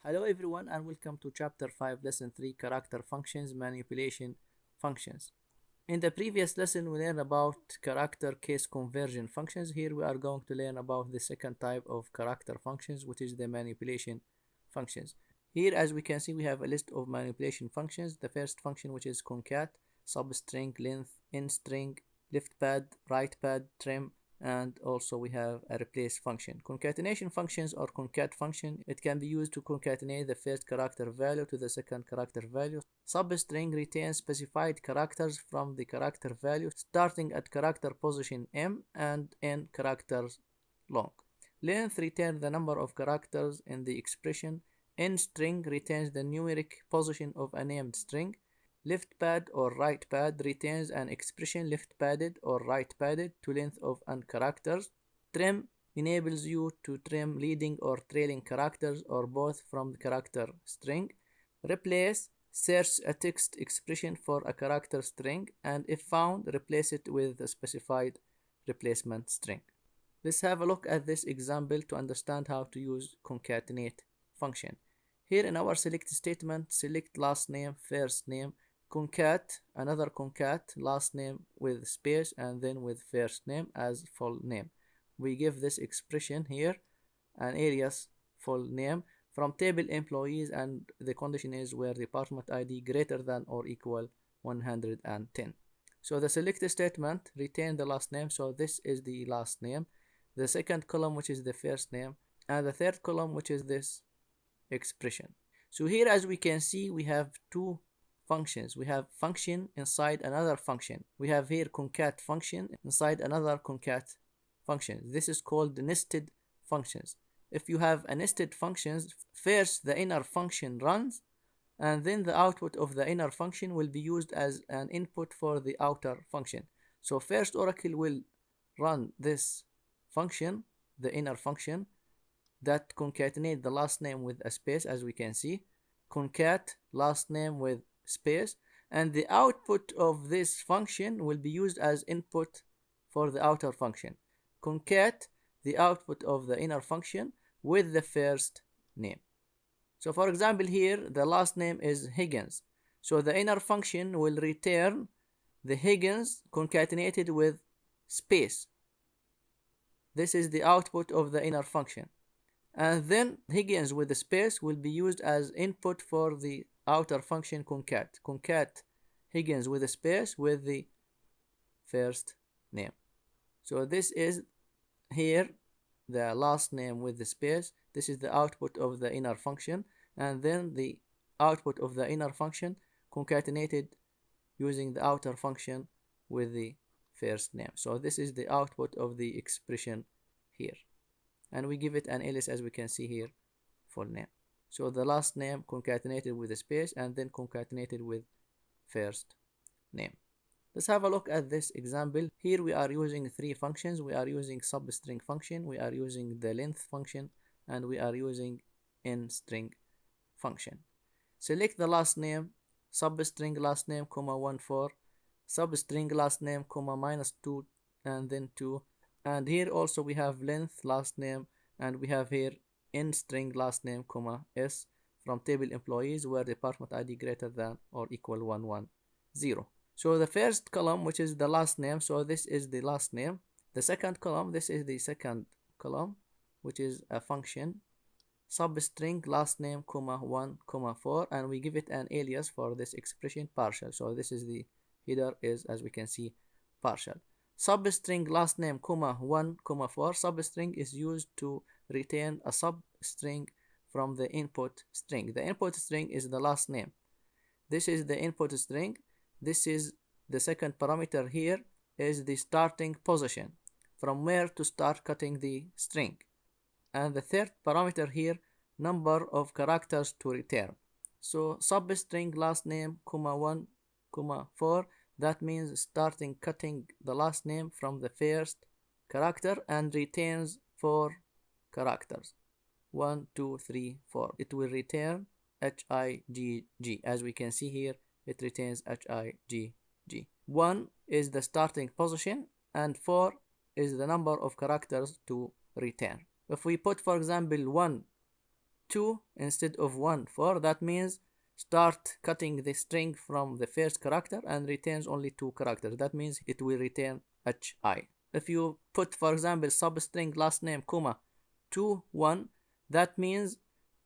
Hello everyone and welcome to chapter 5 lesson 3 character functions manipulation functions. In the previous lesson we learned about character case conversion functions. Here we are going to learn about the second type of character functions, which is the manipulation functions. Here as we can see we have a list of manipulation functions. The first function, which is concat, substring, length, instr, leftpad, rightpad, trim, and also we have a replace function. Concatenation functions or concat function, it can be used to concatenate the first character value to the second character value. Substring retains specified characters from the character value starting at character position m and n characters long. Length retains the number of characters in the expression. Instr retains the numeric position of a named string. Leftpad or rightpad retains an expression left-padded or right-padded to length of n characters. Trim enables you to trim leading or trailing characters or both from the character string. Replace search a text expression for a character string, and if found, replace it with the specified replacement string. Let's have a look at this example to understand how to use concatenate function. Here in our select statement, select last name, first name, concat, another concat, last name with space and then with first name as full name. We give this expression here an alias full name from table employees, and the condition is where department ID greater than or equal 110. So the select statement retain the last name, so this is the last name, the second column which is the first name, and the third column which is this expression. So here as we can see we have two functions. We have function inside another function. We have here concat function inside another concat function. This is called nested functions. If you have a nested functions, first the inner function runs and then the output of the inner function will be used as an input for the outer function. So first Oracle will run this function, the inner function, that concatenate the last name with a space, as we can see, concat last name with space, and the output of this function will be used as input for the outer function. Concat the output of the inner function with the first name. So for example here the last name is Higgins, so the inner function will return the Higgins concatenated with space. This is the output of the inner function, and then Higgins with the space will be used as input for the outer function concat Higgins with a space with the first name. So this is here the last name with the space. This is the output of the inner function, and then the output of the inner function concatenated using the outer function with the first name. So this is the output of the expression here, and we give it an alias, as we can see here, full name. So the last name concatenated with a space and then concatenated with first name. Let's have a look at this example. Here we are using three functions. We are using substring function, we are using the length function, and we are using instr function. Select the last name, substring last name, comma 14, substring last name, comma -2, and then 2. And here also we have length last name, and we have here instr last name, comma s from table employees where department ID greater than or equal 110. So the first column, which is the last name, so this is the last name. The second column, this is the second column, which is a function substring last name, comma 1, comma 4, and we give it an alias for this expression, partial. So this is the header is, as we can see, partial. Substring last name, comma 1, comma 4. Substring is used to retain a substring from the input string. The input string is the last name. This is the input string. This is the second parameter here is the starting position, from where to start cutting the string. And the third parameter here, number of characters to return. So substring last name, comma 1, comma 4, that means starting cutting the last name from the first character and retains 4 characters. 1, 2, 3, 4. It will return HIGG. As we can see here, it retains HIGG. 1 is the starting position and 4 is the number of characters to return. If we put, for example, 1 2 instead of 1 for, that means start cutting the string from the first character and returns only 2 characters. That means it will return hi. If you put, for example, substring last name, comma, 2, 1, that means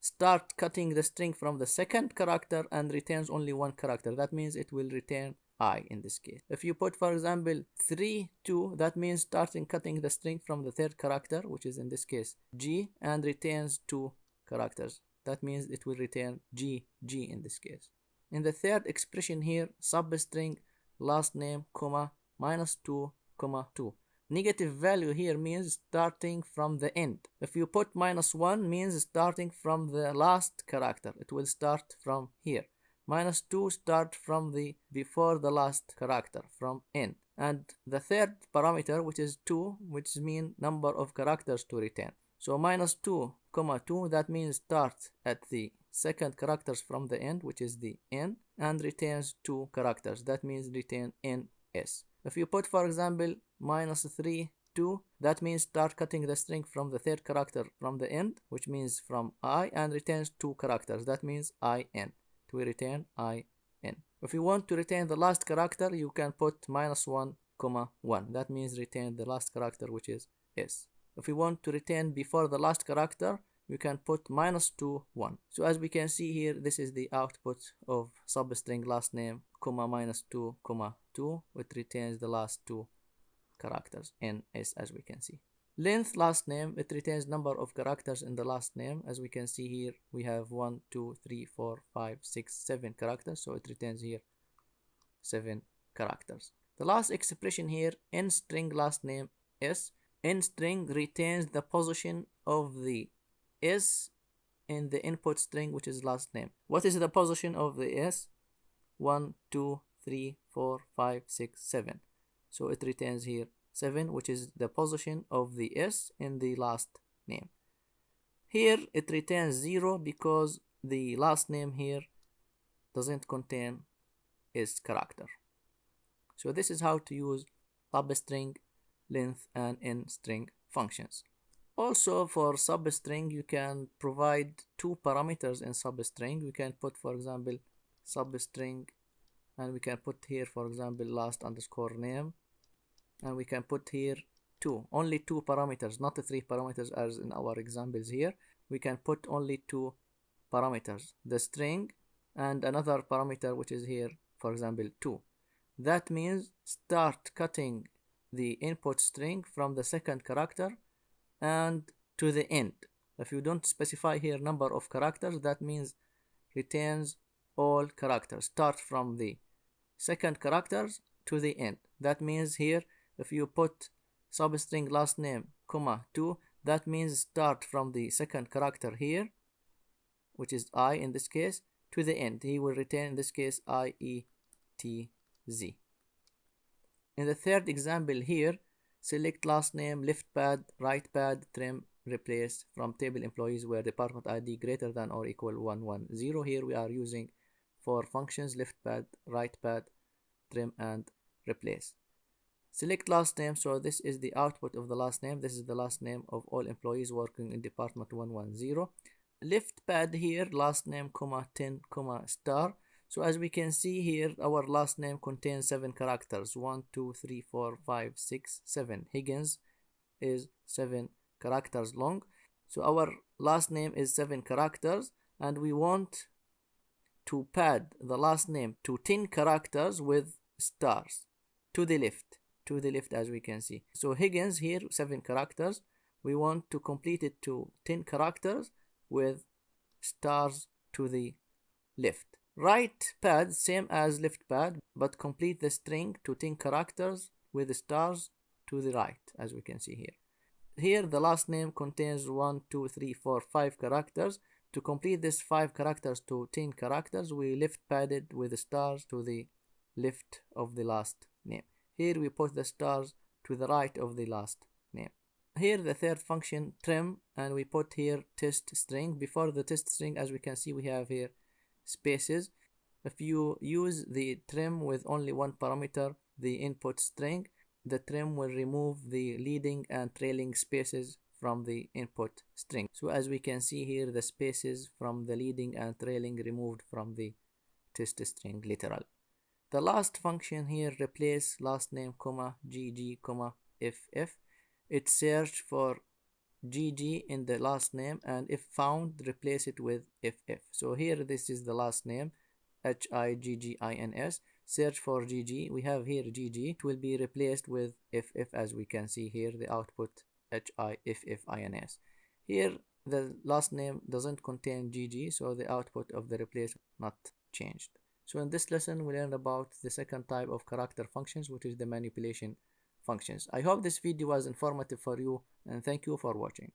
start cutting the string from the second character and returns only 1 character. That means it will return I in this case. If you put, for example, 3, 2, that means starting cutting the string from the third character, which is in this case G, and returns 2 characters. That means it will return G in this case. In the third expression here, substring last name, comma, -2, comma, 2. Negative value here means starting from the end. If you put -1 means starting from the last character. It will start from here. -2 start from the before the last character, from end. And the third parameter, which is 2, which means number of characters to return. So -2, comma 2, that means start at the second characters from the end, which is the n, and returns 2 characters. That means return ns. If you put, for example, -3, 2, that means start cutting the string from the third character from the end, which means from I, and returns 2 characters. That means in. To return in. If you want to return the last character, you can put -1, comma 1. That means return the last character, which is s. If you want to return before the last character, you can put -2, 1. So as we can see here, this is the output of substring last name, comma, -2, comma 2, which returns the last 2 characters, ns, as we can see. Length last name, it returns number of characters in the last name. As we can see here, we have 1, 2, 3, 4, 5, 6, 7 characters. So it returns here 7 characters. The last expression here, instr last name s. Instr retains the position of the s in the input string, which is last name. What is the position of the s? 1, 2, 3, 4, 5, 6, 7. So it returns here 7, which is the position of the s in the last name. Here it returns 0 because the last name here doesn't contain s character. So this is how to use substring, length, and instr functions. Also, for substring, you can provide 2 parameters in substring. We can put, for example, substring, and we can put here, for example, last underscore name, and we can put here 2, only 2 parameters, not the 3 parameters as in our examples here. We can put only 2 parameters, the string and another parameter, which is here, for example, 2. That means start cutting the input string from the second character and to the end. If you don't specify here number of characters, that means returns all characters. Start from the second characters to the end. That means here, if you put substring last name, comma 2, that means start from the second character here, which is I in this case, to the end. He will return in this case IETZ. In the third example here, select last name, left pad, right pad, trim, replace from table employees where department ID greater than or equal 110. Here we are using 4 functions, left pad, right pad, trim, and replace. Select last name, so this is the output of the last name. This is the last name of all employees working in department 110. Left pad here, last name, comma 10, comma star. So as we can see here, our last name contains 7 characters. 1, 2, 3, 4, 5, 6, 7. Higgins is 7 characters long. So our last name is 7 characters, and we want to pad the last name to 10 characters with stars to the left, as we can see. So Higgins here, 7 characters. We want to complete it to 10 characters with stars to the left. Right pad, same as left pad, but complete the string to 10 characters with stars to the right, as we can see here. Here the last name contains 1, 2, 3, 4, 5 characters. To complete this 5 characters to 10 characters, we left padded with the stars to the left of the last name. Here we put the stars to the right of the last name. Here the third function, trim, and we put here test string. Before the test string, as we can see, we have here spaces. If you use the trim with only 1 parameter, the input string, the trim will remove the leading and trailing spaces from the input string. So as we can see here, the spaces from the leading and trailing removed from the test string literal. The last function here replace last name comma gg comma ff. It search for gg in the last name, and if found, replace it with ff. So here this is the last name, higgins. Search for gg. We have here gg. It will be replaced with ff, as we can see here, the output hiffins. Here the last name doesn't contain gg, so the output of the replace not changed. So in this lesson, we learned about the second type of character functions, which is the manipulation functions. I hope this video was informative for you, and thank you for watching.